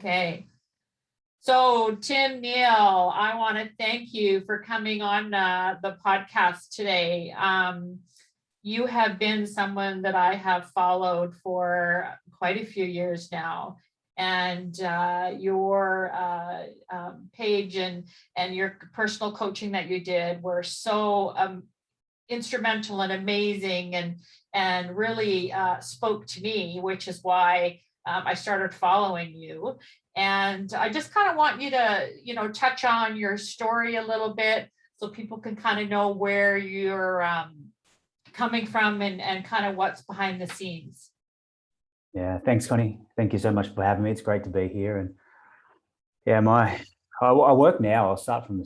Okay. So Tim Neal, I want to thank you for coming on the podcast today. You have been someone that I have followed for quite a few years now, and your page and your personal coaching that you did were so instrumental and amazing, and really spoke to me, which is why I started following you. And I just kind of want you to, touch on your story a little bit so people can kind of know where you're coming from and kind of what's behind the scenes. Yeah, thanks, Connie. Thank you so much for having me. It's great to be here. And yeah, I work now. I'll start from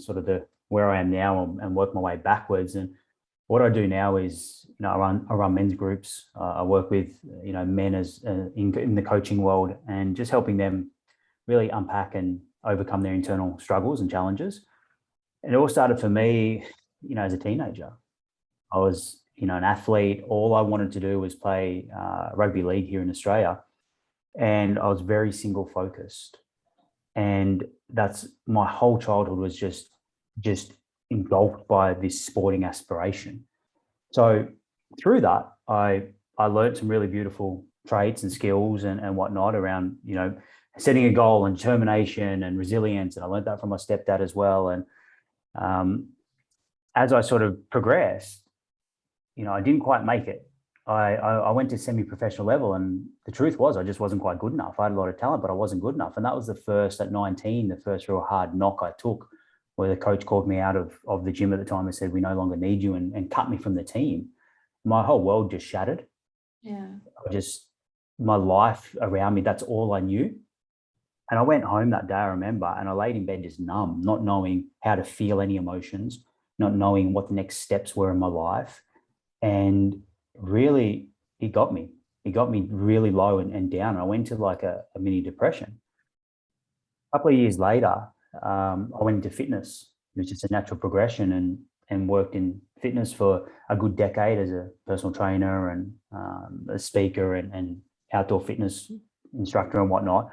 where I am now and work my way backwards. And what I do now is, I run men's groups. I work with, men as in the coaching world, and just helping them really unpack and overcome their internal struggles and challenges. And it all started for me, as a teenager. I was, an athlete. All I wanted to do was play rugby league here in Australia. And I was very single focused. And that's my whole childhood was just engulfed by this sporting aspiration. So through that, I learned some really beautiful traits and skills and whatnot around, setting a goal and determination and resilience. And I learned that from my stepdad as well. And as I sort of progressed, I didn't quite make it. I went to semi-professional level, and the truth was I just wasn't quite good enough. I had a lot of talent, but I wasn't good enough. And that was at 19, the first real hard knock I took, where the coach called me out of the gym at the time and said, "We no longer need you," and cut me from the team. My whole world just shattered. Yeah. My life around me, that's all I knew. And I went home that day, I remember, and I laid in bed just numb, not knowing how to feel any emotions, not knowing what the next steps were in my life. And really, it got me. It got me really low and down. I went to like a mini depression. A couple of years later, I went into fitness. It was just a natural progression, and worked in fitness for a good decade as a personal trainer and a speaker and outdoor fitness instructor and whatnot.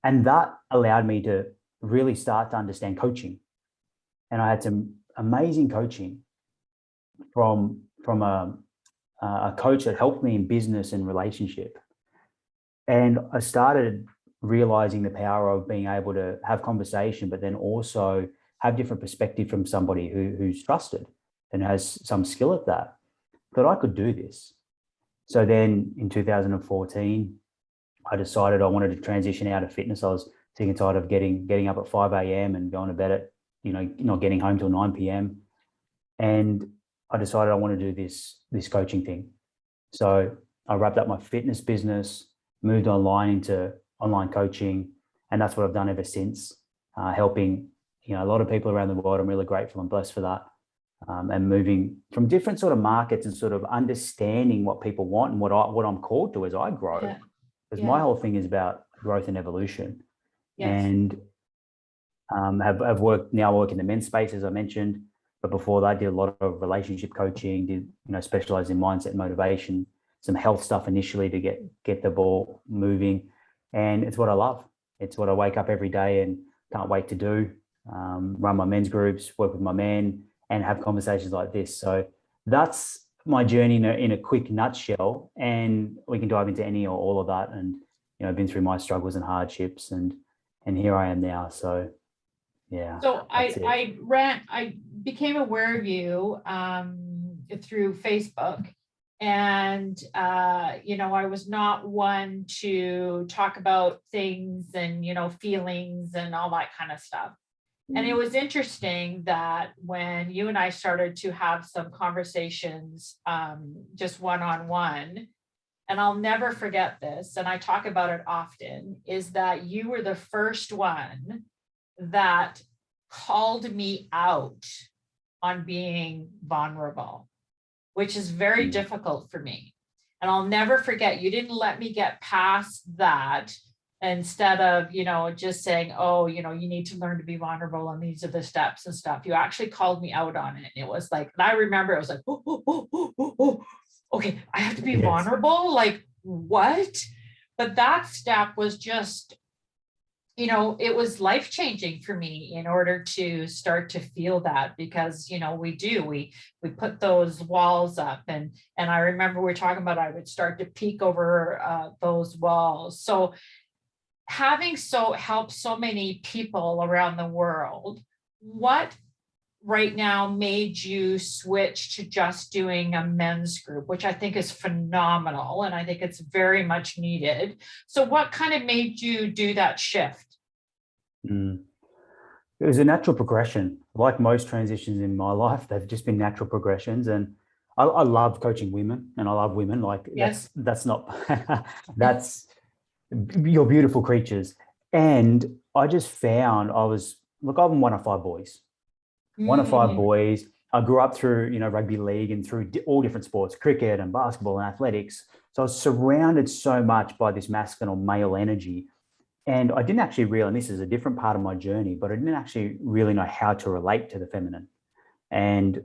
And that allowed me to really start to understand coaching. And I had some amazing coaching from a coach that helped me in business and relationship. And I started realizing the power of being able to have conversation, but then also have different perspective from somebody who's trusted and has some skill at that I could do this. So then in 2014, I decided I wanted to transition out of fitness. I was sick and tired of getting up at 5 a.m. and going to bed at, not getting home till 9 p.m. And I decided I want to do this coaching thing. So I wrapped up my fitness business, moved online into online coaching, and that's what I've done ever since, helping a lot of people around the world. I'm really grateful and blessed for that, and moving from different sort of markets and sort of understanding what people want and what I'm called to as I grow. Yeah. Because my whole thing is about growth and evolution. Yes. And have worked in the men's space, as I mentioned. But before that, I did a lot of relationship coaching, specialized in mindset and motivation, some health stuff initially to get the ball moving. And it's what I love. It's what I wake up every day and can't wait to do. Run my men's groups, work with my men, and have conversations like this. So that's my journey in a quick nutshell, and we can dive into any or all of that. And I've been through my struggles and hardships, and here I am now. So yeah. So I became aware of you through Facebook, and I was not one to talk about things and feelings and all that kind of stuff. And it was interesting that when you and I started to have some conversations, just one-on-one, and I'll never forget this, and I talk about it often, is that you were the first one that called me out on being vulnerable, which is very difficult for me. And I'll never forget, you didn't let me get past that. Instead of, just saying, oh, you need to learn to be vulnerable and these are the steps and stuff, you actually called me out on it. And it was like, and I remember it was like, oh, okay, I have to be vulnerable. Like, what? But that step was just you know, it was life changing for me in order to start to feel that, because, you know, we put those walls up, and I remember we were talking about, I would start to peek over those walls. So having helped so many people around the world, what right now made you switch to just doing a men's group, which I think is phenomenal, and I think it's very much needed. So what kind of made you do that shift? Mm. It was a natural progression. Like most transitions in my life, they've just been natural progressions. And I love coaching women, and I love women. Like Yes. that's not that's you're beautiful creatures. And I just found I'm one of five boys. One of five Mm, boys. I grew up through, rugby league and through all different sports, cricket and basketball and athletics. So I was surrounded so much by this masculine or male energy. And I didn't actually realize, and this is a different part of my journey, but I didn't actually really know how to relate to the feminine. And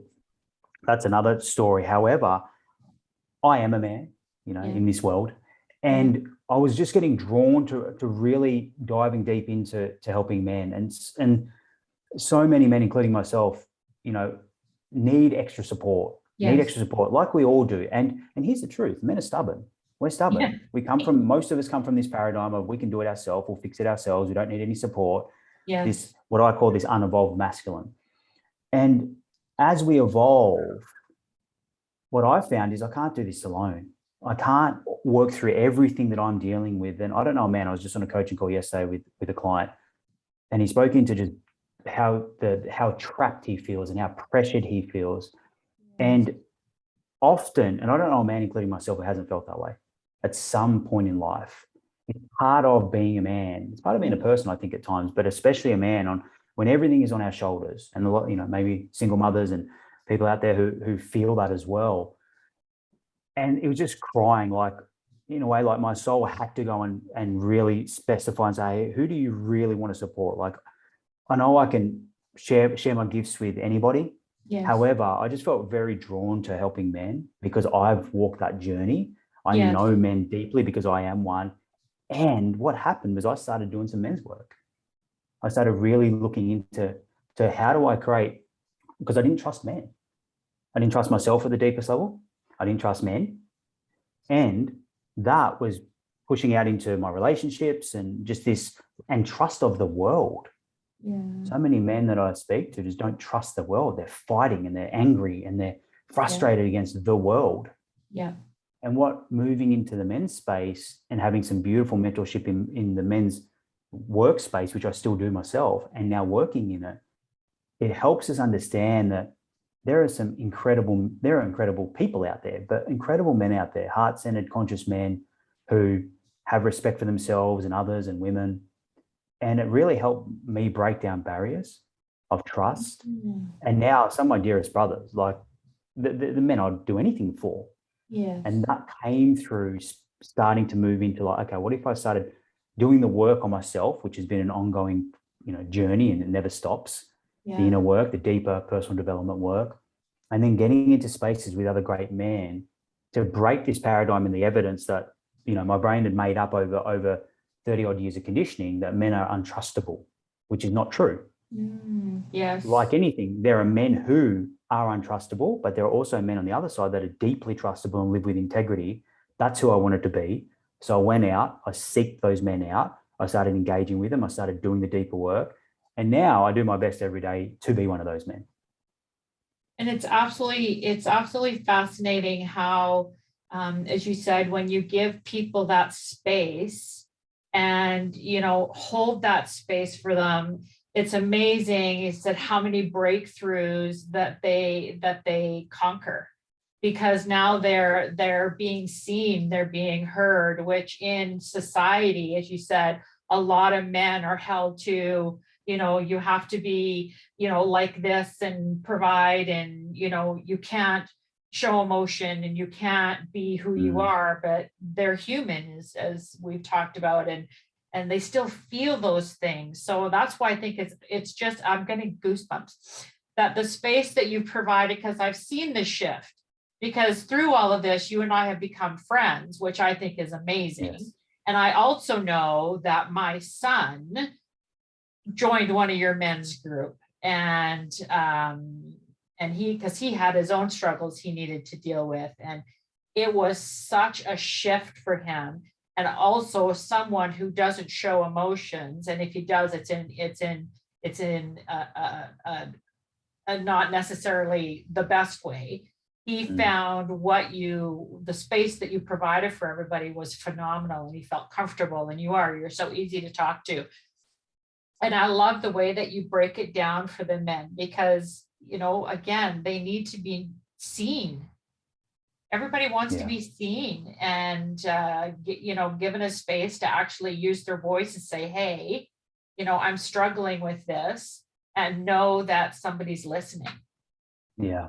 that's another story. However, I am a man, yeah, in this world. yeah, And I was just getting drawn to really diving deep into helping men. And so many men, including myself, need extra support, yes, like we all do. And here's the truth: men are stubborn. We're yeah, stubborn. Most of us come from this paradigm of we can do it ourselves, we'll fix it ourselves, we don't need any support. yes, This, what I call this unevolved masculine. And as we evolve, what I found is I can't do this alone. I can't work through everything that I'm dealing with. And I don't know, man, I was just on a coaching call yesterday with a client, and he spoke into just how trapped he feels and how pressured he feels. yes, And often, and I don't know a man, including myself, who hasn't felt that way at some point in life. It's part of being a man. It's part of being a person, I think, at times, but especially a man, on when everything is on our shoulders. And a lot, maybe single mothers and people out there who feel that as well. And it was just crying, like, in a way, like my soul had to go and really specify and say, who do you really want to support? Like, I know I can share my gifts with anybody. yes, However, I just felt very drawn to helping men because I've walked that journey. I yes, know men deeply because I am one. And what happened was I started doing some men's work. I started really looking into how do I create, because I didn't trust men. I didn't trust myself at the deepest level. I didn't trust men. And that was pushing out into my relationships and just this, and trust of the world. yeah, So many men that I speak to just don't trust the world. They're fighting and they're angry and they're yeah, frustrated against the world. yeah, And what moving into the men's space and having some beautiful mentorship in the men's workspace, which I still do myself, and now working in it, it helps us understand that there are incredible people out there, but incredible men out there, heart-centered, conscious men who have respect for themselves and others and women. And it really helped me break down barriers of trust. mm, And now some of my dearest brothers, like the men I'd do anything for. yes, And that came through starting to move into like, okay, what if I started doing the work on myself, which has been an ongoing, journey, and it never stops. The yeah, inner work, the deeper personal development work, and then getting into spaces with other great men to break this paradigm and the evidence that, my brain had made up over 30 odd years of conditioning that men are untrustable, which is not true. yes, Like anything, there are men who are untrustable, but there are also men on the other side that are deeply trustable and live with integrity. That's who I wanted to be. So I went out, I seeked those men out, I started engaging with them, I started doing the deeper work. And now I do my best every day to be one of those men. and it's absolutely fascinating how, as you said, when you give people that space and, hold that space for them, it's amazing. You said how many breakthroughs that they conquer, because now they're being seen, they're being heard, which in society, as you said, a lot of men are held to, you have to be, like this and provide, and, you can't show emotion and you can't be who you Mm. are, but they're human, as we've talked about, and they still feel those things. So that's why I think it's just, I'm getting goosebumps that the space that you provided, because I've seen the shift, because through all of this, you and I have become friends, which I think is amazing. Yes. And I also know that my son joined one of your men's group, and because he had his own struggles he needed to deal with, and it was such a shift for him. And also someone who doesn't show emotions, and if he does, it's in a not necessarily the best way. He found the space that you provided for everybody was phenomenal, and he felt comfortable, and you're so easy to talk to. And I love the way that you break it down for the men, because, again, they need to be seen. Everybody wants to be seen and, given a space to actually use their voice and say, hey, I'm struggling with this, and know that somebody's listening. Yeah,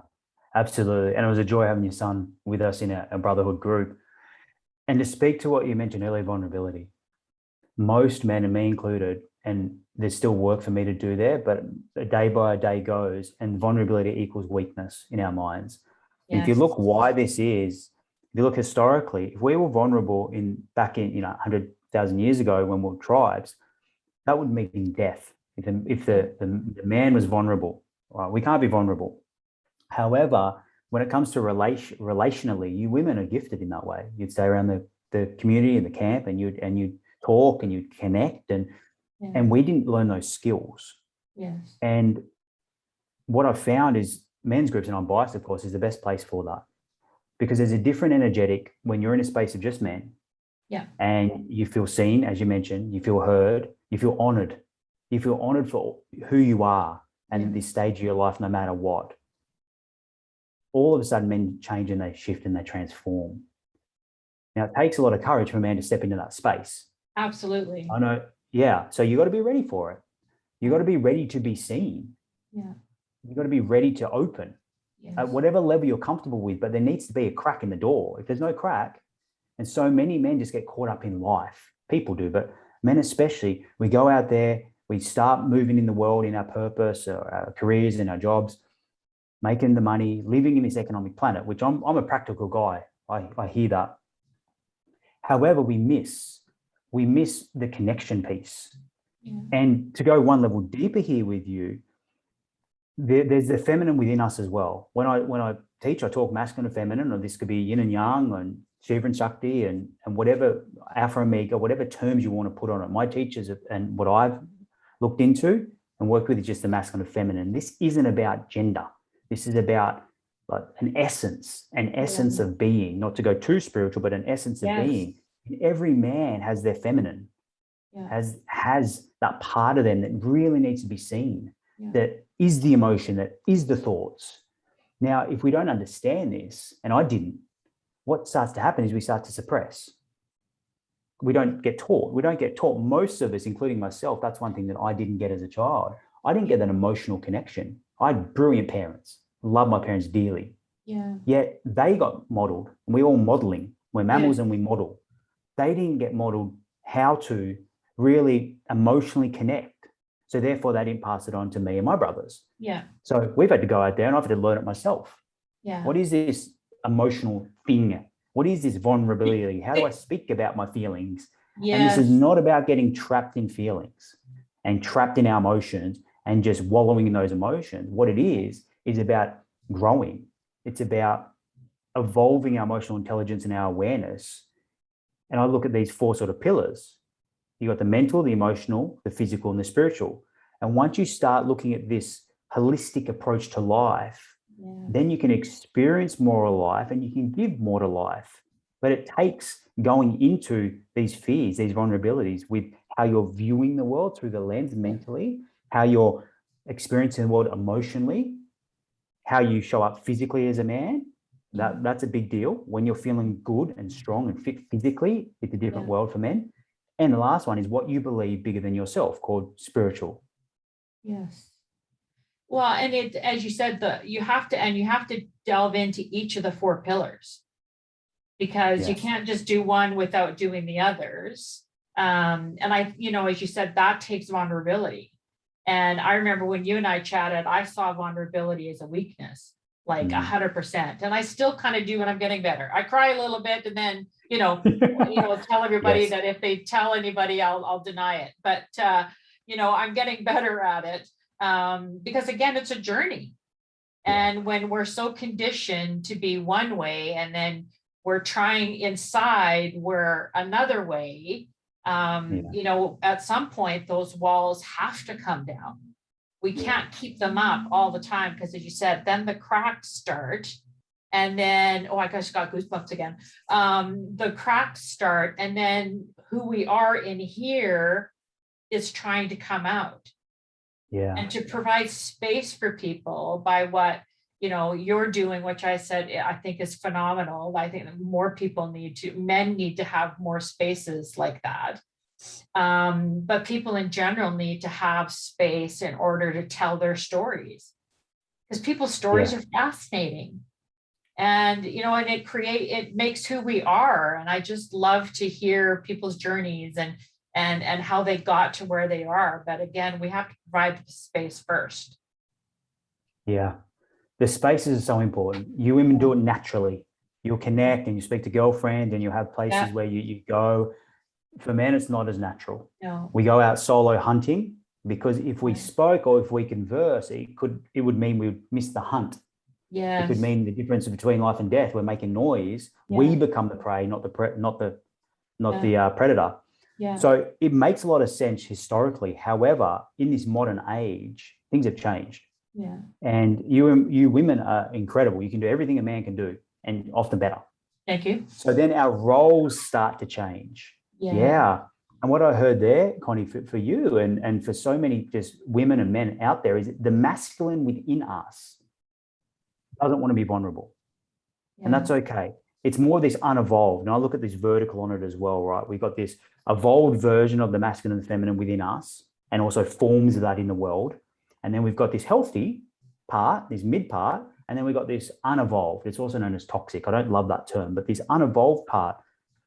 absolutely. And it was a joy having your son with us in a brotherhood group. And to speak to what you mentioned earlier, vulnerability. Most men, and me included, and there's still work for me to do there, but a day by day goes, and vulnerability equals weakness in our minds. Yes. If you look why this is, if you look historically, if we were vulnerable back in 100,000 years ago when we were tribes, that would mean death. If the man was vulnerable, right? We can't be vulnerable. However, when it comes to relationally, you women are gifted in that way. You'd stay around the community and the camp, and you'd talk and you'd connect, and we didn't learn those skills. Yes. And what I've found is men's groups, and I'm biased, of course, is the best place for that, because there's a different energetic when you're in a space of just men. Yeah. And you feel seen, as you mentioned, you feel heard, you feel honored. You feel honored for who you are and at this stage of your life, no matter what. All of a sudden, men change and they shift and they transform. Now, it takes a lot of courage for a man to step into that space. Absolutely. I know. Yeah. So you got to be ready for it. You got to be ready to be seen. Yeah. You got to be ready to open at Yes. whatever level you're comfortable with, but there needs to be a crack in the door. If there's no crack, and so many men just get caught up in life. People do, but men especially, we go out there, we start moving in the world in our purpose, or our careers and our jobs, making the money, living in this economic planet, which I'm a practical guy. I hear that. However, we miss the connection piece. Yeah. And to go one level deeper here with you, there's the feminine within us as well. When I teach, I talk masculine and feminine, or this could be yin and yang, and Shiva and Shakti, and whatever, Alpha and Omega, whatever terms you want to put on it. My teachers and what I've looked into and worked with is just the masculine and feminine. This isn't about gender. This is about like an essence of being, not to go too spiritual, but an essence of being. And every man has their feminine, has that part of them that really needs to be seen, that is the emotion, that is the thoughts. Now, if we don't understand this, and I didn't, what starts to happen is we start to suppress. We don't get taught. Most of us, including myself, that's one thing that I didn't get as a child. I didn't get that emotional connection. I had brilliant parents, love my parents dearly. Yeah. Yet they got modeled. We're all modeling. We're mammals and we model. They didn't get modeled how to really emotionally connect. So therefore, they didn't pass it on to me and my brothers. Yeah. So we've had to go out there, and I've had to learn it myself. Yeah. What is this emotional thing? What is this vulnerability? How do I speak about my feelings? Yes. And this is not about getting trapped in feelings and trapped in our emotions and just wallowing in those emotions. What it is about growing. It's about evolving our emotional intelligence and our awareness. And I look at these four sort of pillars. You got the mental, the emotional, the physical, and the spiritual. And once you start looking at this holistic approach to life, then you can experience more of life and you can give more to life. But it takes going into these fears, these vulnerabilities, with how you're viewing the world through the lens mentally, how you're experiencing the world emotionally, how you show up physically as a man. That's a big deal. When you're feeling good and strong and fit physically, it's a different world for men. And the last one is what you believe bigger than yourself, called spiritual. Yes. Well, and it, as you said, you have to delve into each of the four pillars, because you can't just do one without doing the others. And as you said, that takes vulnerability. And I remember when you and I chatted, I saw vulnerability as a weakness. like 100%. And I still kind of do when I'm getting better. I cry a little bit and then, tell everybody Yes. that if they tell anybody, I'll deny it. But, I'm getting better at it because again, it's a journey. And when we're so conditioned to be one way and then we're trying inside, we're another way, at some point, those walls have to come down. We can't keep them up all the time because, as you said, then the cracks start. And then, oh, I just got goosebumps again. The cracks start, and then who we are in here is trying to come out. Yeah. And to provide space for people by what you're doing, which I said I think is phenomenal. I think that more people men need to have more spaces like that. But people in general need to have space in order to tell their stories, because people's stories are fascinating. And and it makes who we are. And I just love to hear people's journeys and how they got to where they are. But again, we have to provide the space first. Yeah. The spaces are so important. You women do it naturally. You'll connect and you speak to girlfriend and you have places where you go. For men, it's not as natural. No. We go out solo hunting because if we spoke or if we converse, it would mean we would miss the hunt. Yes. It could mean the difference between life and death. We're making noise. We become the prey, not the predator. Yeah. So it makes a lot of sense historically. However, in this modern age, things have changed. Yeah. And you women are incredible. You can do everything a man can do, and often better. Thank you. So then our roles start to change. Yeah. And what I heard there, Connie, for you and for so many just women and men out there, is the masculine within us doesn't want to be vulnerable. Yeah. And that's okay. It's more this unevolved. And I look at this vertical on it as well, right? We've got this evolved version of the masculine and feminine within us, and also forms of that in the world. And then we've got this healthy part, this mid part, and then we've got this unevolved. It's also known as toxic. I don't love that term, but this unevolved part,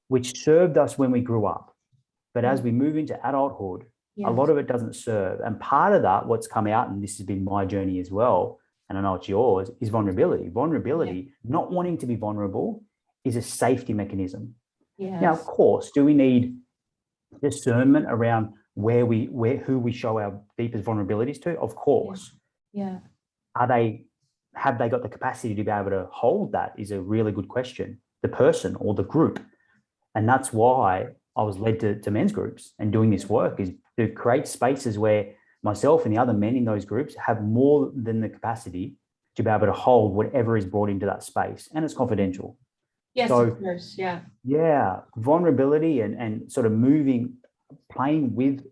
which served us when we grew up. But as we move into adulthood, a lot of it doesn't serve. And part of that, what's come out, and this has been my journey as well, and I know it's yours, is vulnerability. Vulnerability, not wanting to be vulnerable, is a safety mechanism. Yes. Now, of course, do we need discernment around who we show our deepest vulnerabilities to? Of course. Yeah. Have they got the capacity to be able to hold that is a really good question, the person or the group. And that's why I was led to men's groups and doing this work, is to create spaces where myself and the other men in those groups have more than the capacity to be able to hold whatever is brought into that space. And it's confidential. Yes, so, of course. Yeah. Yeah. Vulnerability and sort of playing with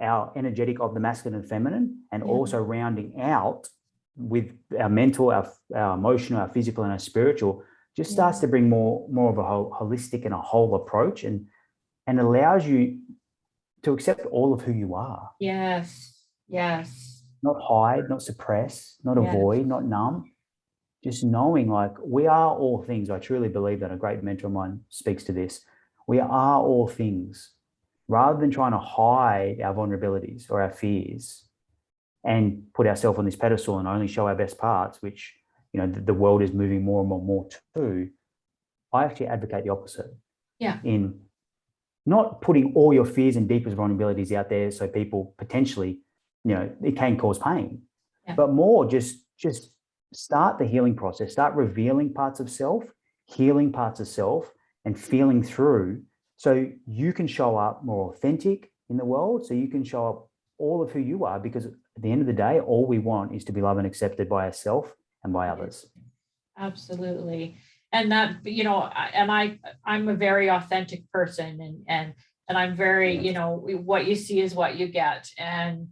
our energetic of the masculine and feminine, and also rounding out with our mental, our emotional, our physical, and our spiritual, just starts to bring more of a holistic and a whole approach, and allows you to accept all of who you are. Yes. Yes. Not hide, not suppress, not avoid, not numb. Just knowing, like, we are all things. I truly believe that. A great mentor of mine speaks to this. We are all things. Rather than trying to hide our vulnerabilities or our fears and put ourselves on this pedestal and only show our best parts, which, the world is moving more and more to, I actually advocate the opposite. Yeah. In not putting all your fears and deepest vulnerabilities out there so people potentially, it can cause pain, but more just start the healing process, start revealing parts of self, healing parts of self, and feeling through, so you can show up more authentic in the world, so you can show up all of who you are, because at the end of the day, all we want is to be loved and accepted by ourselves and by others. Absolutely. And that, I'm a very authentic person, and I'm very, what you see is what you get. And,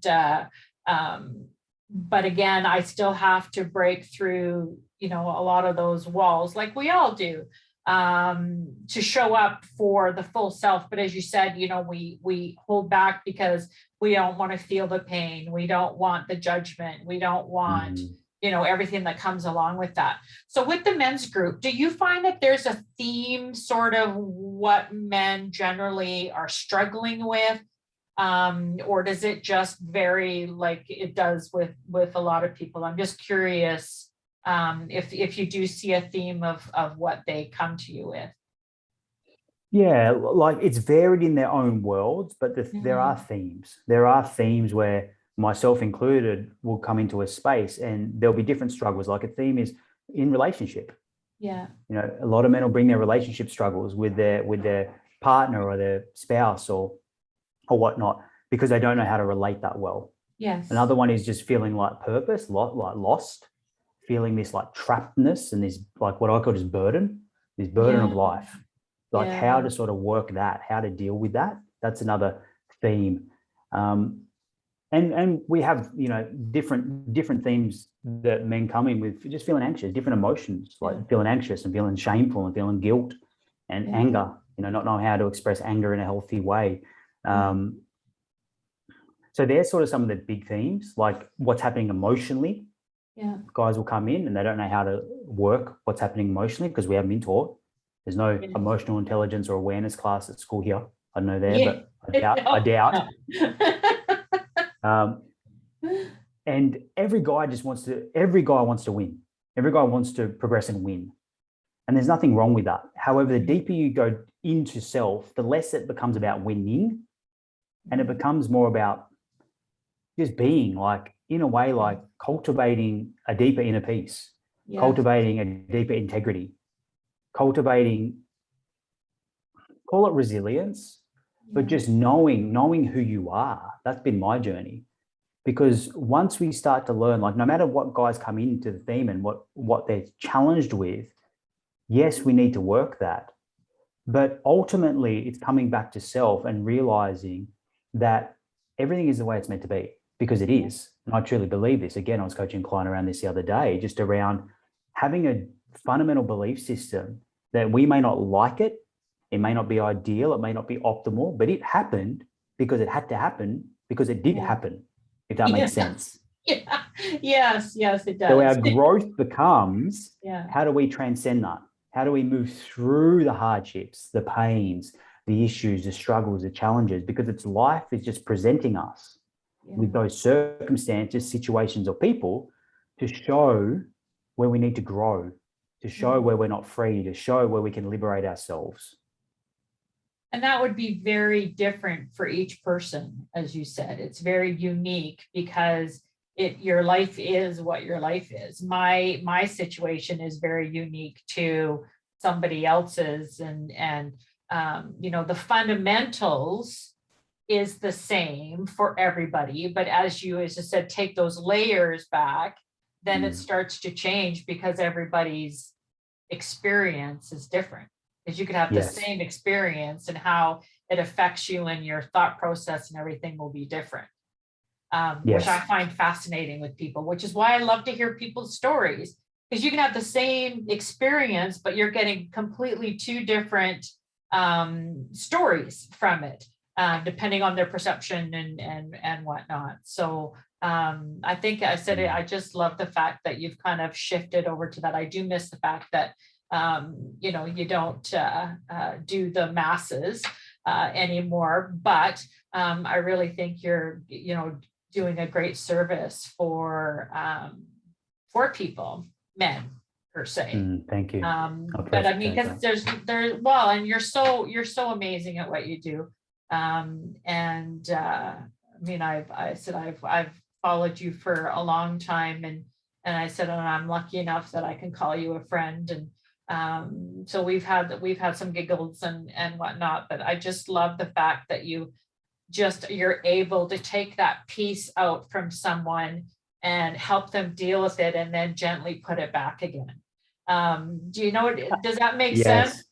but again, I still have to break through, a lot of those walls, like we all do, to show up for the full self. But as you said, we hold back because we don't want to feel the pain. We don't want the judgment. We don't want, everything that comes along with that. So with the men's group, do you find that there's a theme, sort of what men generally are struggling with? Or does it just vary like it does with a lot of people? I'm just curious if you do see a theme of what they come to you with. Yeah, like it's varied in their own worlds, but there are Mhm. themes. There are themes where myself included will come into a space and there'll be different struggles. Like a theme is in relationship. Yeah. You know, a lot of men will bring their relationship struggles with their partner or their spouse or whatnot because they don't know how to relate that well. Yes. Another one is just feeling like purpose, like lost, feeling this like trappedness and this like what I call just burden, this burden of Yeah. life. Like how to sort of work that, how to deal with that. That's another theme. And we have, you know, different themes that men come in with, just feeling anxious, different emotions, like feeling anxious and feeling shameful and feeling guilt and anger, you know, not knowing how to express anger in a healthy way. So there's sort of some of the big themes, like what's happening emotionally. Yeah. Guys will come in and they don't know how to work what's happening emotionally because we haven't been taught. There's no emotional intelligence or awareness class at school here. I don't know there, but I doubt. And every guy wants to win. Every guy wants to progress and win. And there's nothing wrong with that. However, the deeper you go into self, the less it becomes about winning and it becomes more about just being, like, in a way, like cultivating a deeper inner peace, cultivating a deeper integrity, cultivating, call it resilience, but just knowing who you are. That's been my journey. Because once we start to learn, like, no matter what guys come into the theme and what they're challenged with, yes, we need to work that. But ultimately, it's coming back to self and realizing that everything is the way it's meant to be, because it is. And I truly believe this. Again, I was coaching a client around this the other day, just around having a fundamental belief system that we may not like it. It may not be ideal. It may not be optimal, but it happened because it had to happen because it did happen, if that makes sense. Yeah. Yes, it does. So our growth becomes, Yeah. how do we transcend that? How do we move through the hardships, the pains, the issues, the struggles, the challenges? Because it's life is just presenting us with those circumstances, situations, or people to show where we need to grow, to show where we're not free, to show where we can liberate ourselves. And that would be very different for each person, as you said. It's very unique because your life is what your life is. My situation is very unique to somebody else's, and you know, the fundamentals is the same for everybody. But as you said, take those layers back, then it starts to change because everybody's experience is different. Because you could have the same experience and how it affects you and your thought process and everything will be different. Which I find fascinating with people, which is why I love to hear people's stories, because you can have the same experience, but you're getting completely two different stories from it, depending on their perception and whatnot. So I think I said it, I just love the fact that you've kind of shifted over to that. I do miss the fact that you know, you don't do the masses anymore, but I really think you're, you know, doing a great service for people, men per se. Thank you. But I mean, because there's well, and you're so amazing at what you do. I mean, I've followed you for a long time, and I said, and I'm lucky enough that I can call you a friend, and so we've had some giggles and whatnot. But I just love the fact that you're able to take that piece out from someone and help them deal with it, and then gently put it back again. Do you know does that make sense?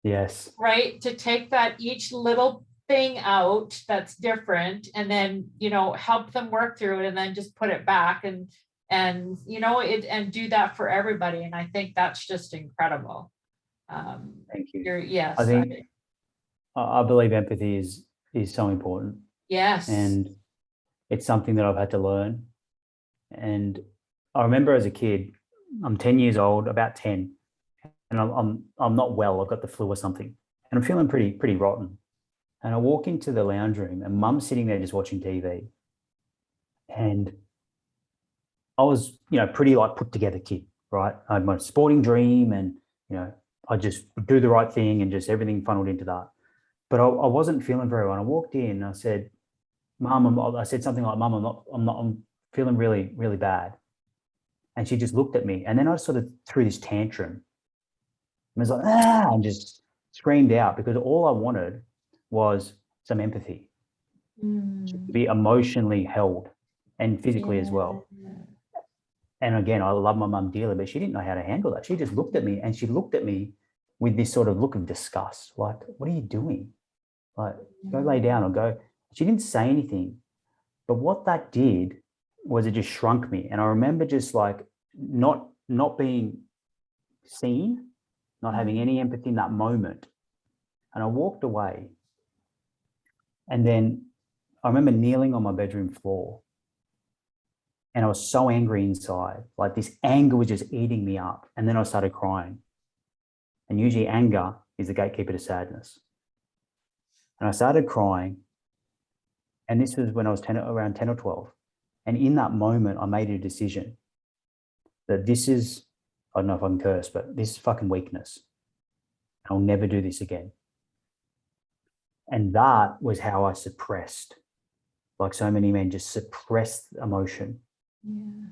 Yes. Right? To take that each little thing out that's different, and then, you know, help them work through it, and then just put it back, and you know, and do that for everybody. And I think that's just incredible. Thank you. Yes. I think I believe empathy is so important. Yes. And it's something that I've had to learn. And I remember as a kid, I'm 10 years old, about 10, and I'm not well. I've got the flu or something, and I'm feeling pretty rotten. And I walk into the lounge room, and Mum's sitting there just watching TV. And I was, pretty like put together kid, right? I had my sporting dream, and, I just do the right thing, and just everything funneled into that. But I wasn't feeling very well. I walked in and I said, Mum, I said something like, Mum, I'm feeling really, really bad. And she just looked at me, and then I sort of threw this tantrum. And I was like, and just screamed out, because all I wanted was some empathy, to be emotionally held and physically as well. And again, I love my mum dearly, but she didn't know how to handle that. She just looked at me, and she looked at me with this sort of look of disgust, like, what are you doing? Like, go lay down or go. She didn't say anything. But what that did was it just shrunk me. And I remember just like not being seen, not having any empathy in that moment. And I walked away. And then I remember kneeling on my bedroom floor. And I was so angry inside. Like, this anger was just eating me up. And then I started crying. And usually anger is the gatekeeper to sadness. And I started crying. And this was when I was around 10 or 12. And in that moment, I made a decision that this is, I don't know if I can curse, but this is fucking weakness. I'll never do this again. And that was how I suppressed, like so many men, just suppressed emotion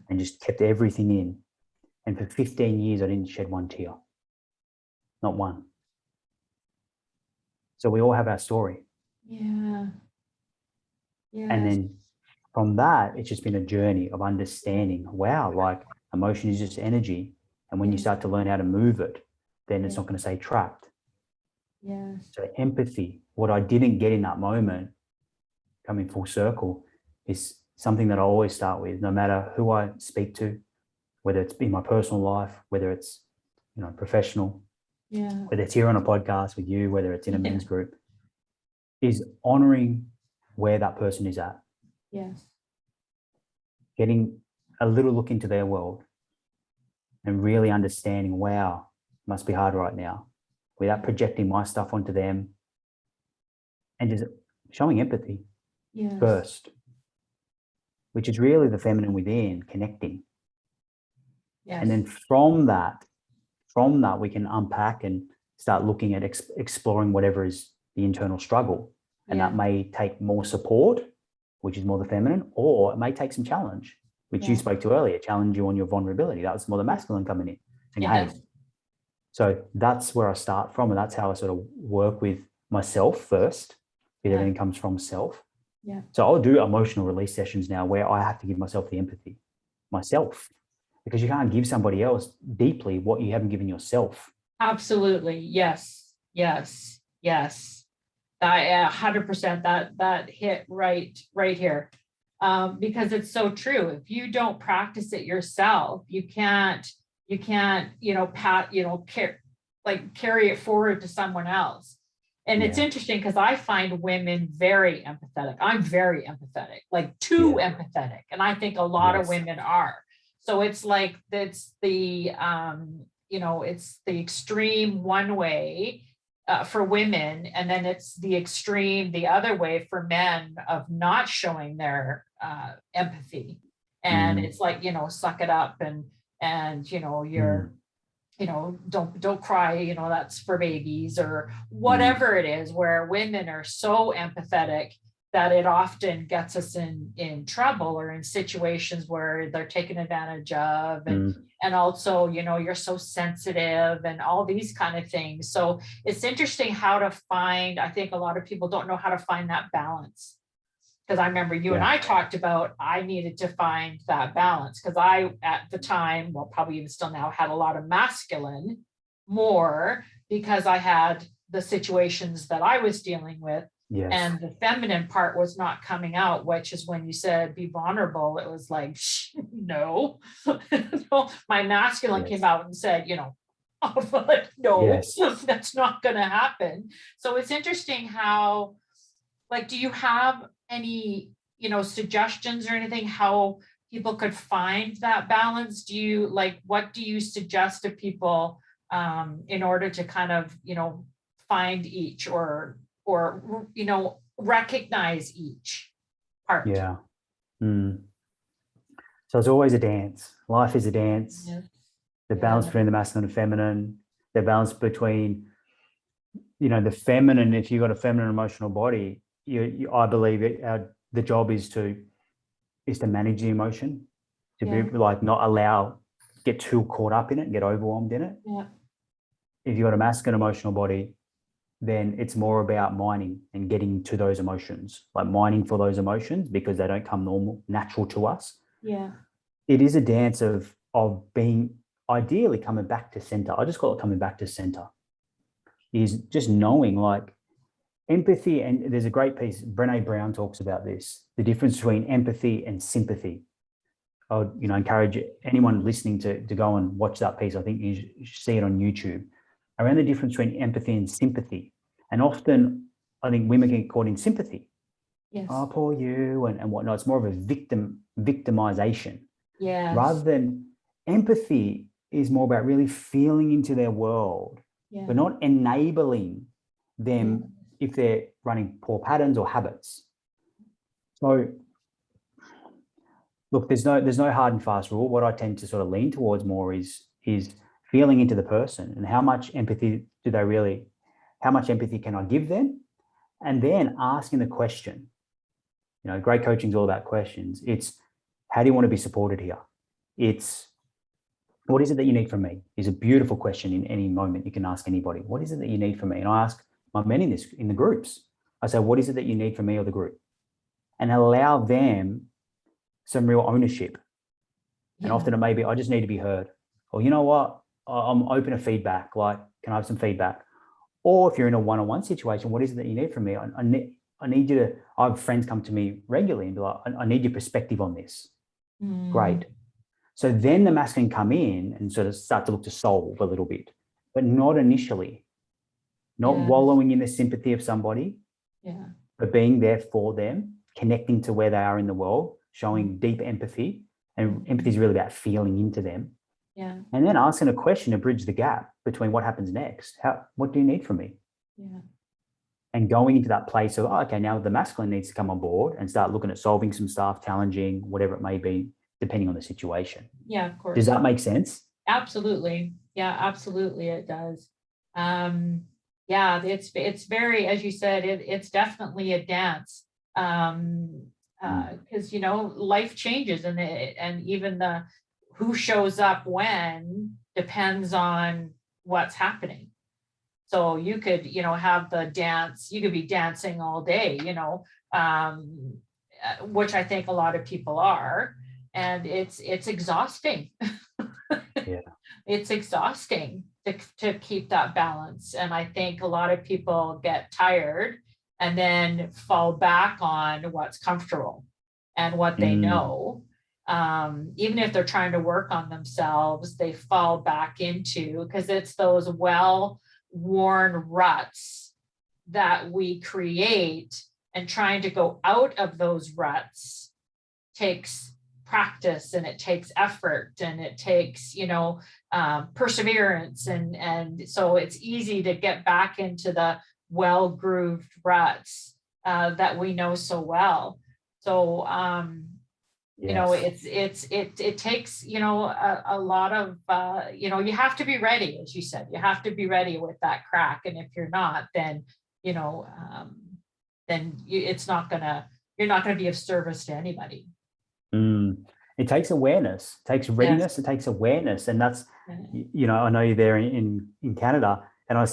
and just kept everything in. And for 15 years, I didn't shed one tear, not one. So we all have our story. Yeah. Yes. And then from that, it's just been a journey of understanding, wow, like emotion is just energy. And when you start to learn how to move it, then it's not going to stay trapped. Yes. So empathy, what I didn't get in that moment, coming full circle, is something that I always start with, no matter who I speak to, whether it's in my personal life, whether it's, professional, whether it's here on a podcast with you, whether it's in a men's group, is honoring where that person is at. Yes. Getting a little look into their world and really understanding, wow, it must be hard right now, without projecting my stuff onto them, and just showing empathy first, which is really the feminine within connecting. Yes. And then from that, we can unpack and start looking at exploring whatever is the internal struggle. And that may take more support, which is more the feminine, or it may take some challenge, which you spoke to earlier, challenge you on your vulnerability. That was more the masculine coming in, saying, hey. So that's where I start from, and that's how I sort of work with myself first, because everything comes from self. Yeah. So I'll do emotional release sessions now where I have to give myself the empathy, myself, because you can't give somebody else deeply what you haven't given yourself. Absolutely. Yes. Yes. Yes. 100%. That hit right here. Because it's so true. If you don't practice it yourself, you can't, carry it forward to someone else. And it's interesting because I find women very empathetic. I'm very empathetic, like too empathetic. And I think a lot of women are. So it's like, it's the, it's the extreme one way for women. And then it's the extreme, the other way for men of not showing their empathy. And it's like, suck it up and you're, don't cry, that's for babies or whatever it is, where women are so empathetic that it often gets us in trouble or in situations where they're taken advantage of. And also, you're so sensitive and all these kind of things. So it's interesting how to find, I think a lot of people don't know how to find that balance. Because I remember you and I talked about, I needed to find that balance because I, at the time, well, probably even still now, had a lot of masculine more because I had the situations that I was dealing with. Yes. And the feminine part was not coming out, which is when you said be vulnerable. It was like, no. My masculine came out and said, no, that's not going to happen. So it's interesting how, like, do you have any, suggestions or anything, how people could find that balance? Do you what do you suggest to people in order to kind of, find each or recognize each part? Yeah. So So it's always a dance. Life is a dance. Yes. The Yeah. balance between the masculine and feminine, the balance between, the feminine. If you've got a feminine emotional body, I believe the job is to manage the emotion, to Yeah. be like get too caught up in it and get overwhelmed in it. Yeah. If you've got a masculine emotional body, then it's more about mining and getting to those emotions, like mining for those emotions because they don't come natural to us. Yeah. It is a dance of being ideally coming back to center. I just call it coming back to center. Is just knowing like empathy, and there's a great piece, Brené Brown talks about this, the difference between empathy and sympathy. I would, encourage anyone listening to go and watch that piece. I think you should see it on YouTube, around the difference between empathy and sympathy. And often I think women get caught in sympathy. Yes. Oh, poor you and whatnot. It's more of a victimization. Yes. Rather than empathy is more about really feeling into their world, Yeah. but not enabling them if they're running poor patterns or habits. So look, there's no hard and fast rule. What I tend to sort of lean towards more is feeling into the person and how much empathy how much empathy can I give them? And then asking the question. Great coaching is all about questions. It's how do you want to be supported here? It's what is it that you need from me? Is a beautiful question in any moment you can ask anybody. What is it that you need from me? And I ask my men in the groups. I say, what is it that you need from me or the group? And allow them some real ownership. And often it may be, I just need to be heard. Or you know what? I'm open to feedback. Like, can I have some feedback? Or if you're in a one-on-one situation, what is it that you need from me? I need you to, I have friends come to me regularly and be like, I need your perspective on this. Great. So then the masculine come in and sort of start to look to solve a little bit, but not initially, not wallowing in the sympathy of somebody, but being there for them, connecting to where they are in the world, showing deep empathy. And empathy is really about feeling into them. Yeah. And then asking a question to bridge the gap between what happens next. What do you need from me? Yeah. And going into that place of, okay, now the masculine needs to come on board and start looking at solving some stuff, challenging, whatever it may be, depending on the situation. Yeah, of course. Does that make sense? Absolutely. Yeah, absolutely. It does. Yeah, it's very, as you said, it's definitely a dance. Because life changes and even who shows up when depends on what's happening. So you could, have the dance, you could be dancing all day, which I think a lot of people are, and it's exhausting. Yeah. It's exhausting to keep that balance. And I think a lot of people get tired and then fall back on what's comfortable and what they know. Even if they're trying to work on themselves, they fall back into, because it's those well-worn ruts that we create, and trying to go out of those ruts takes practice, and it takes effort, and it takes perseverance, and so it's easy to get back into the well-grooved ruts that we know so well. So it takes a lot of you have to be ready, as you said. You have to be ready with that crack, and if you're not, then it's not gonna you're not gonna be of service to anybody. It takes awareness, it takes readiness, it takes awareness. And that's, I know you're there in Canada, and I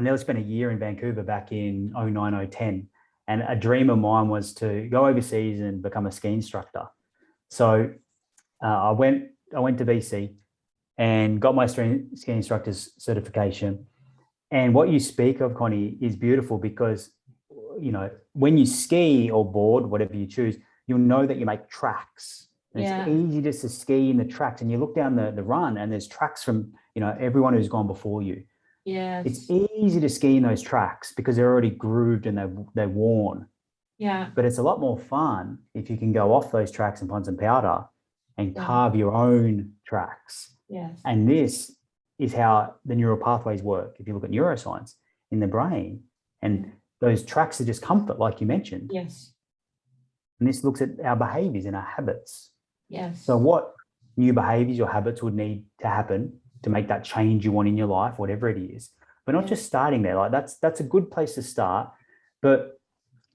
nearly spent a year in Vancouver back in 2009, 2010. And a dream of mine was to go overseas and become a ski instructor. So I went to BC and got my ski instructor's certification. And what you speak of, Connie, is beautiful because, when you ski or board, whatever you choose, you'll know that you make tracks. And it's easy just to ski in the tracks, and you look down the run and there's tracks from, everyone who's gone before you. Yes. It's easy to ski in those tracks because they're already grooved and they're worn. Yeah. But it's a lot more fun if you can go off those tracks and find some powder and carve your own tracks. Yes. And this is how the neural pathways work. If you look at neuroscience in the brain, and those tracks are just comfort, like you mentioned. Yes. And this looks at our behaviors and our habits. Yes. So what new behaviors or habits would need to happen to make that change you want in your life, whatever it is. But not just starting there. Like that's a good place to start. But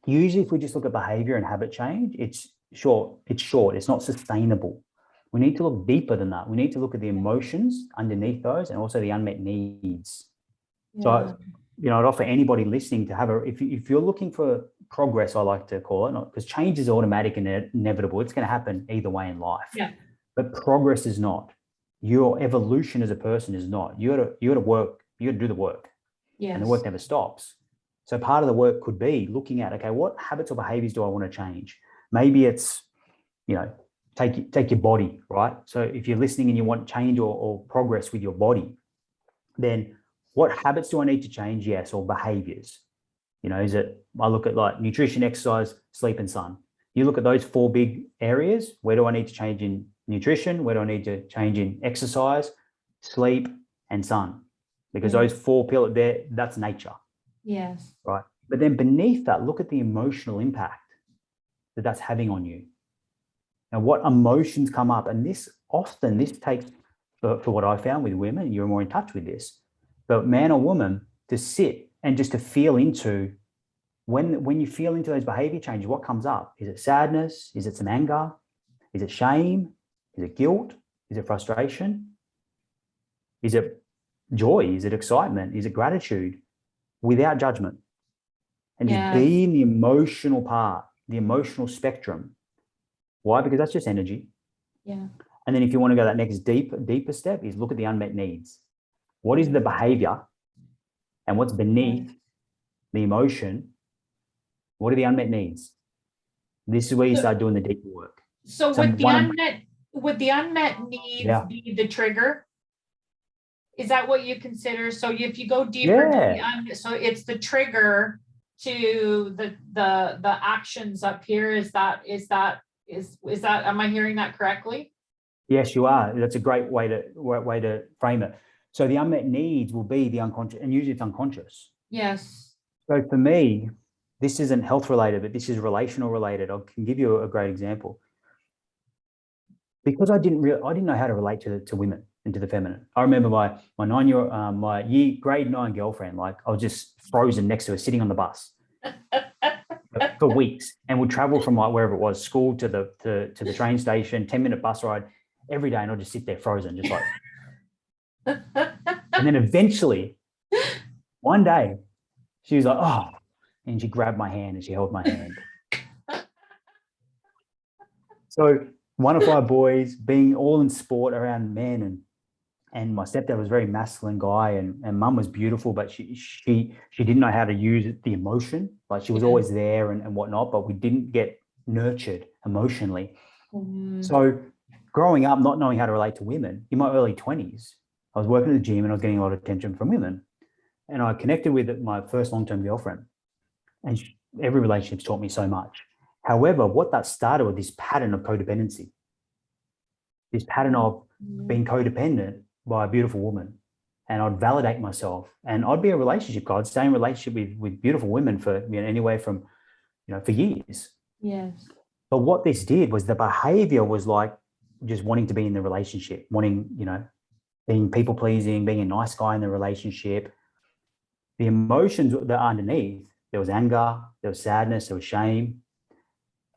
usually if we just look at behavior and habit change, it's short. It's not sustainable. We need to look deeper than that. We need to look at the emotions underneath those and also the unmet needs. So, I'd offer anybody listening to have if you're looking for progress, I like to call it, because change is automatic and inevitable. It's going to happen either way in life. Yeah. But progress is not. Your evolution as a person is not. You got to work. You got to do the work. Yes. And the work never stops. So part of the work could be looking at, okay, what habits or behaviors do I want to change? Maybe it's, take your body, right? So if you're listening and you want change or progress with your body, then what habits do I need to change? Yes, or behaviors. Is it, I look at like nutrition, exercise, sleep, and sun. You look at those 4 big areas. Where do I need to change in nutrition? Where do I need to change in exercise, sleep, and sun? Because those 4 pillars there, that's nature. Yes. Right. But then beneath that, look at the emotional impact that that's having on you. And what emotions come up. And this takes, for what I found with women, you're more in touch with this, but man or woman, to sit and just to feel into when you feel into those behavior changes, what comes up? Is it sadness? Is it some anger? Is it shame? Is it guilt? Is it frustration? Is it joy? Is it excitement? Is it gratitude? Without judgment. And just be in the emotional part, the emotional spectrum. Why? Because that's just energy. Yeah. And then if you want to go that next deeper step is look at the unmet needs. What is the behavior and what's beneath the emotion? What are the unmet needs? This is where you start doing the deeper work. So would the unmet needs be the trigger? Is that what you consider? So if you go deeper to so it's the trigger to the actions up here. Is that am I hearing that correctly? Yes, you are. That's a great way to frame it. So the unmet needs will be the unconscious, and usually it's unconscious. Yes. So for me, this isn't health related, but this is relational related. I can give you a great example. Because I didn't know how to relate to women and to the feminine. I remember my 9-year grade 9 girlfriend, like I was just frozen next to her, sitting on the bus for weeks, and would travel from like wherever it was, school to the train station, 10-minute bus ride every day, and I'd just sit there frozen, just like. And then eventually, one day, she was like, "Oh," and she grabbed my hand and she held my hand. So one of our boys, being all in sport around men, and my stepdad was a very masculine guy, and mum was beautiful, but she didn't know how to use the emotion. Like she was always there and whatnot, but we didn't get nurtured emotionally. So growing up, not knowing how to relate to women in my early 20s, I was working at the gym and I was getting a lot of attention from women. And I connected with my first long-term girlfriend, and every relationship's taught me so much. However, what that started with this pattern of codependency, this pattern of being codependent by a beautiful woman. And I'd validate myself, and I'd be a relationship guy. I'd stay in a relationship with beautiful women for anywhere from, for years. Yes. But what this did was the behavior was like just wanting to be in the relationship, wanting, being people pleasing, being a nice guy in the relationship. The emotions that are underneath, there was anger, there was sadness, there was shame,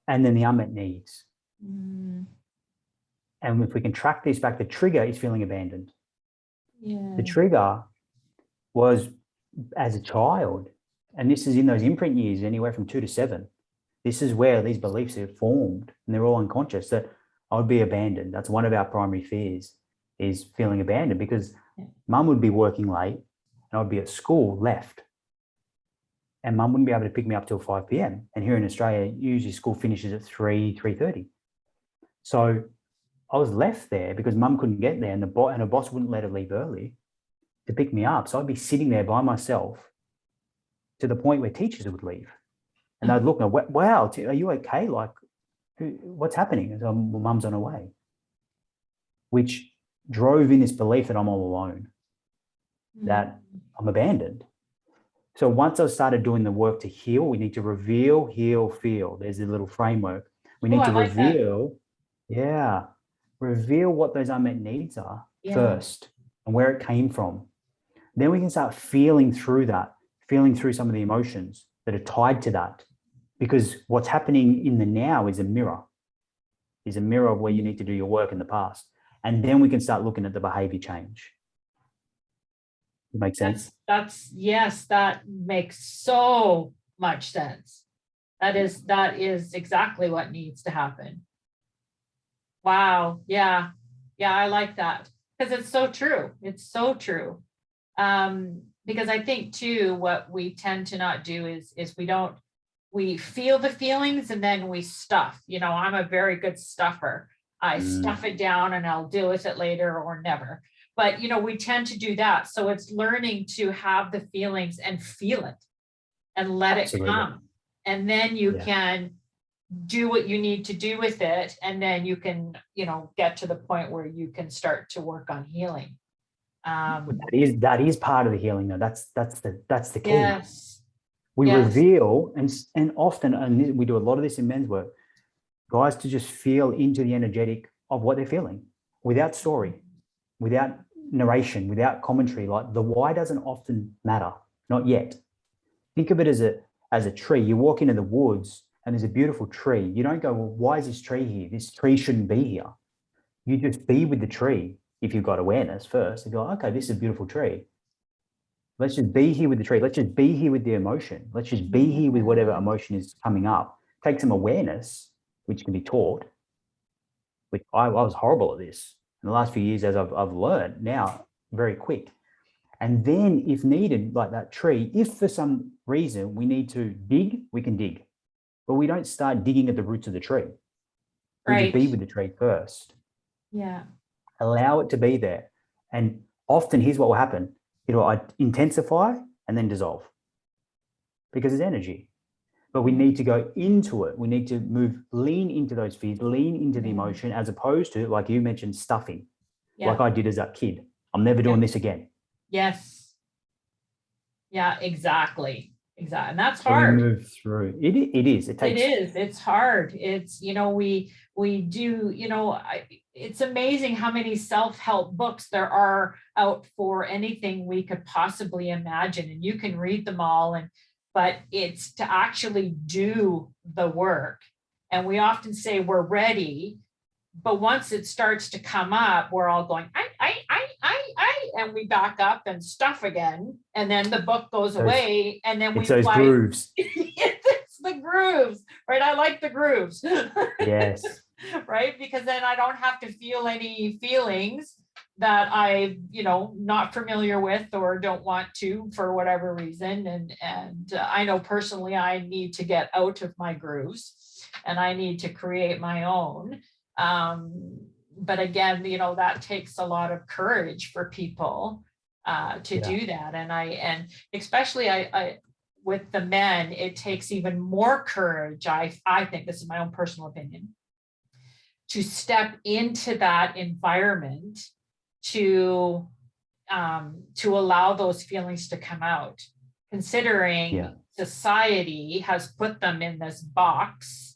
and then the unmet needs. And if we can track this back, the trigger is feeling abandoned. Yeah. The trigger was as a child, and this is in those imprint years, anywhere from 2 to 7. This is where these beliefs are formed, and they're all unconscious, that I would be abandoned. That's one of our primary fears, is feeling abandoned, because mum would be working late and I'd be at school left, and mum wouldn't be able to pick me up till 5 p.m. And here in Australia, usually school finishes at 3:30. So I was left there because mum couldn't get there, and her boss wouldn't let her leave early to pick me up. So I'd be sitting there by myself to the point where teachers would leave, and they'd look and go, "Wow, are you okay? Like, what's happening?" And so, well, mum's on her way, which drove in this belief that I'm all alone, that I'm abandoned. So once I started doing the work to heal, we need to reveal, heal, feel. There's a little framework. We need to reveal Yeah. Reveal what those unmet needs are Yeah. first and where it came from. Then we can start feeling through that, feeling through some of the emotions that are tied to that. Because what's happening in the now is a mirror of where you need to do your work in the past. And then we can start looking at the behavior change. Makes sense? Yes, that makes so much sense. That is exactly what needs to happen. Wow. Yeah. Yeah, I like that. Because it's so true. It's so true. Because I think too, what we tend to not do is we feel the feelings and then we stuff. I'm a very good stuffer. I stuff it down and I'll deal with it later or never. But we tend to do that. So it's learning to have the feelings and feel it and let Absolutely. it come. And then you can do what you need to do with it. And then you can, get to the point where you can start to work on healing. That is part of the healing, though. That's the key. Yes. We reveal, and often, and we do a lot of this in men's work, guys to just feel into the energetic of what they're feeling without story, without narration, without commentary. Like the why doesn't often matter, not yet. Think of it as a tree. You walk into the woods and there's a beautiful tree. You don't go, well, why is this tree here? This tree shouldn't be here. You just be with the tree if you've got awareness first. And go, okay, this is a beautiful tree. Let's just be here with the tree. Let's just be here with the emotion. Let's just be here with whatever emotion is coming up. Take some awareness, which can be taught. Which I was horrible at this in the last few years, as I've learned now very quick. And then if needed, like that tree, if for some reason we need to dig, we can dig. But we don't start digging at the roots of the tree. We just be with the tree first. Yeah. Allow it to be there. And often here's what will happen. It'll intensify and then dissolve because it's energy. But we need to go into it. We need to lean into those fears, lean into the emotion, as opposed to, like you mentioned, stuffing, like I did as a kid. I'm never doing this again. Yes. Yeah, exactly. Exactly. And that's hard. So we move through. It is. It is. It's hard. It's, we do, it's amazing how many self-help books there are out for anything we could possibly imagine. And you can read them all. But it's to actually do the work. And we often say we're ready, but once it starts to come up, we're all going, and we back up and stuff again. And then the book goes away. And then it's those grooves. It's the grooves, right? I like the grooves. Yes. Right? Because then I don't have to feel any feelings that I, not familiar with or don't want to for whatever reason. And I know personally I need to get out of my grooves and I need to create my own. But again, that takes a lot of courage for people to do that. And especially I with the men, it takes even more courage. I think, this is my own personal opinion, to step into that environment to allow those feelings to come out, considering society has put them in this box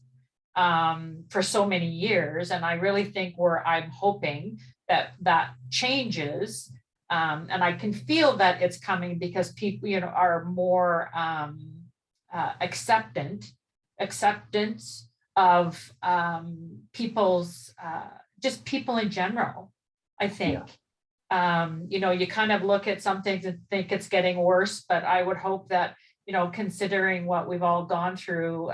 for so many years. And I really think I'm hoping that changes. And I can feel that it's coming because people, are more acceptance of people's, just people in general, I think. You kind of look at some things and think it's getting worse, but I would hope that, considering what we've all gone through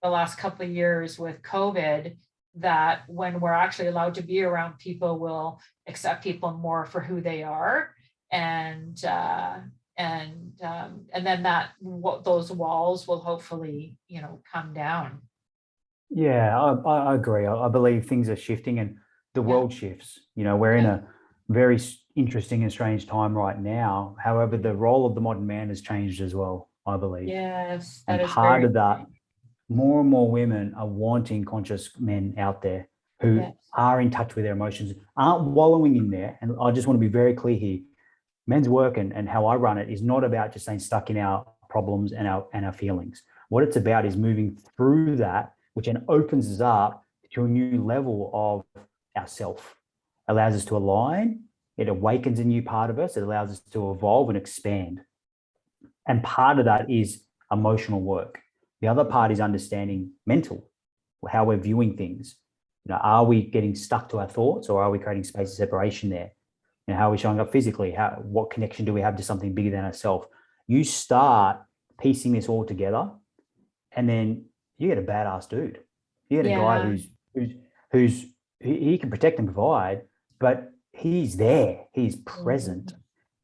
the last couple of years with COVID, that when we're actually allowed to be around people, we'll accept people more for who they are. And then those walls will hopefully, come down. Yeah, I agree. I believe things are shifting and the world shifts. We're in a very interesting and strange time right now. However, the role of the modern man has changed as well, I believe. Yes. And part of that, more and more women are wanting conscious men out there who are in touch with their emotions, aren't wallowing in there. And I just want to be very clear here. Men's work and how I run it is not about just staying stuck in our problems and our feelings. What it's about is moving through that, which then opens us up to a new level of ourself, allows us to align. It awakens a new part of us. It allows us to evolve and expand. And part of that is emotional work. The other part is understanding mental, how we're viewing things. Are we getting stuck to our thoughts, or are we creating space of separation there? How are we showing up physically? What connection do we have to something bigger than ourselves? You start piecing this all together, and then you get a badass dude. You get a guy who's he can protect and provide, but he's there. He's present.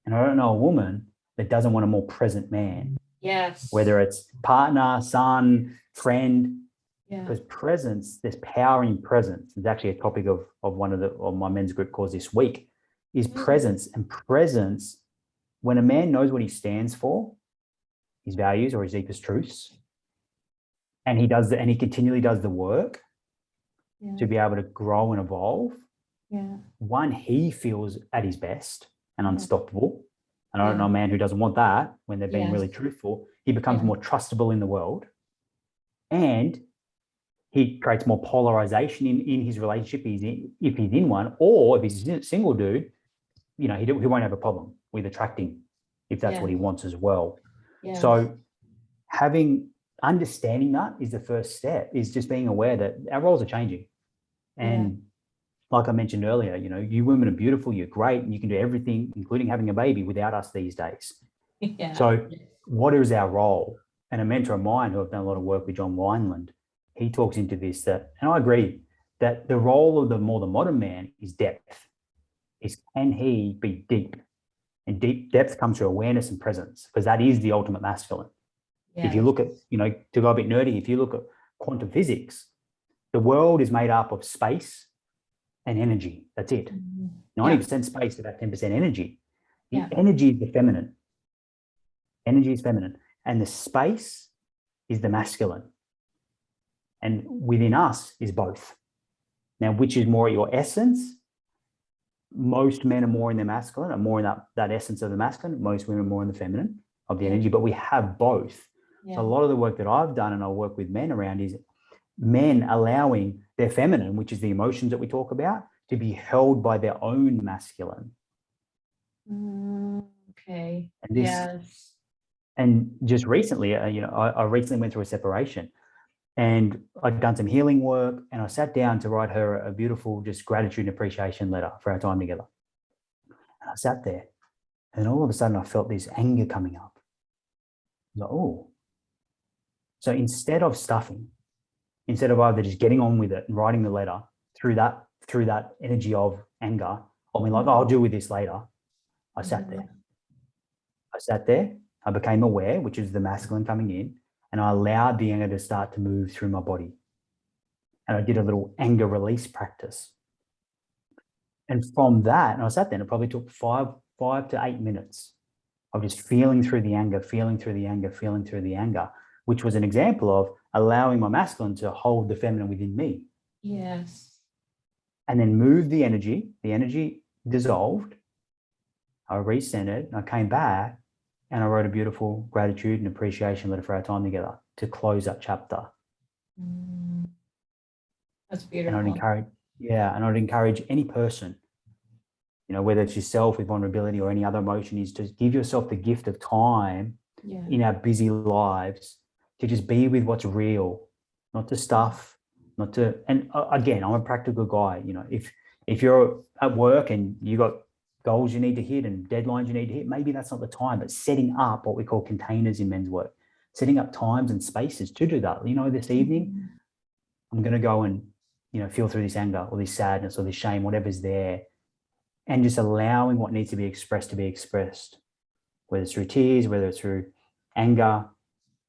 And I don't know a woman that doesn't want a more present man. Yes. Whether it's partner, son, friend. Yeah. Because presence, there's power in presence. It's actually a topic of my men's group calls this week, is presence. And presence, when a man knows what he stands for, his values or his deepest truths, and he continually does the work to be able to grow and evolve. Yeah. One, he feels at his best and unstoppable. And I don't know a man who doesn't want that when they're being really truthful. He becomes more trustable in the world, and he creates more polarization in his relationship if he's in one, or if he's a single dude, he won't have a problem with attracting if that's what he wants as well. Yes. So understanding that is the first step, is just being aware that our roles are changing. And like I mentioned earlier, you women are beautiful, you're great, and you can do everything, including having a baby, without us these days. Yeah. So what is our role? And a mentor of mine who I've done a lot of work with, John Wineland, he talks into this, and I agree, that the role of the modern man is depth. Can he be deep? And deep depth comes through awareness and presence, because that is the ultimate masculine. Yes. If you look at, to go a bit nerdy, if you look at quantum physics, the world is made up of space and energy. That's it. 90% space, about 10% energy. The energy is the feminine. Energy is feminine. And the space is the masculine. And within us is both. Now, which is more your essence? Most men are more in their masculine, are more in that essence of the masculine. Most women are more in the feminine of the energy, but we have both. Yeah. So a lot of the work that I've done and I work with men around is men allowing their feminine, which is the emotions that we talk about, to be held by their own masculine. Okay. And and just recently, I recently went through a separation. And I'd done some healing work, and I sat down to write her a beautiful, just gratitude and appreciation letter for our time together. And I sat there, and all of a sudden I felt this anger coming up. I was like, oh. So instead of either just getting on with it and writing the letter through that energy of anger, or being like, oh, I'll deal with this later, I sat there. I became aware, which is the masculine coming in, and I allowed the anger to start to move through my body. And I did a little anger release practice. And from that, and I sat there, and it probably took 5 to 8 minutes of just feeling through the anger, which was an example of allowing my masculine to hold the feminine within me. Yes. And then move the energy dissolved. I recentered, and I came back, and I wrote a beautiful gratitude and appreciation letter for our time together to close that chapter. That's beautiful. And I'd encourage any person, whether it's yourself with vulnerability or any other emotion, is to give yourself the gift of time in our busy lives to just be with what's real, not to stuff, and again, I'm a practical guy. If you're at work and you got goals you need to hit and deadlines you need to hit, maybe that's not the time, but setting up what we call containers in men's work, setting up times and spaces to do that. This evening, I'm going to go and, feel through this anger or this sadness or this shame, whatever's there, and just allowing what needs to be expressed, whether it's through tears, whether it's through anger,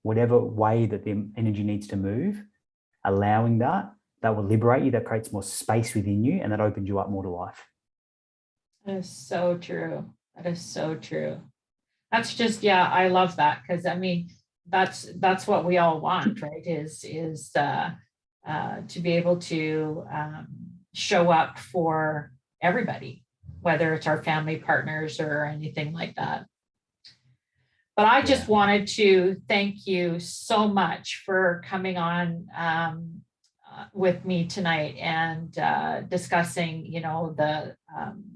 whatever way that the energy needs to move, allowing that will liberate you, that creates more space within you, and that opens you up more to life. That is so true. That's just, I love that, because that's what we all want, right? Is to be able to show up for everybody, whether it's our family, partners, or anything like that. But I just wanted to thank you so much for coming on with me tonight and discussing,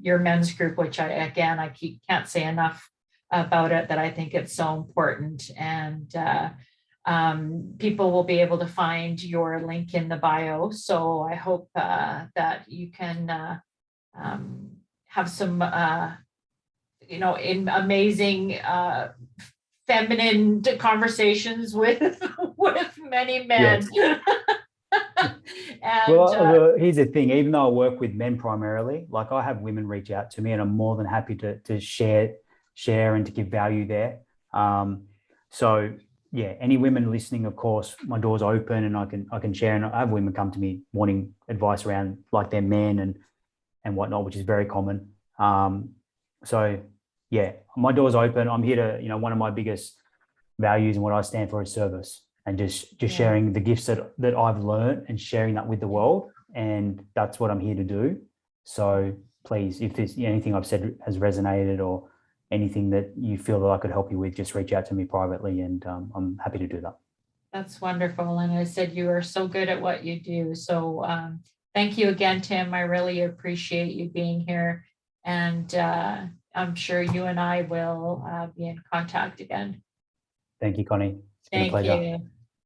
your men's group, which I can't say enough about it, that I think it's so important. And people will be able to find your link in the bio. So I hope that you can have some, in amazing feminine conversations with many men. Yes. And Well, here's the thing, even though I work with men primarily, like I have women reach out to me and I'm more than happy to share and to give value there. So yeah, any women listening, of course, my door's open and I can share. And I have women come to me wanting advice around like their men and whatnot, which is very common. So yeah, my door's open. I'm here to, one of my biggest values and what I stand for is service, and just sharing the gifts that I've learned and sharing that with the world. And that's what I'm here to do. So please, if there's anything I've said has resonated or anything that you feel that I could help you with, just reach out to me privately, and I'm happy to do that. That's wonderful. And I said, you are so good at what you do. So thank you again, Tim. I really appreciate you being here. And I'm sure you and I will be in contact again. Thank you, Connie. It's been a Thank pleasure. you.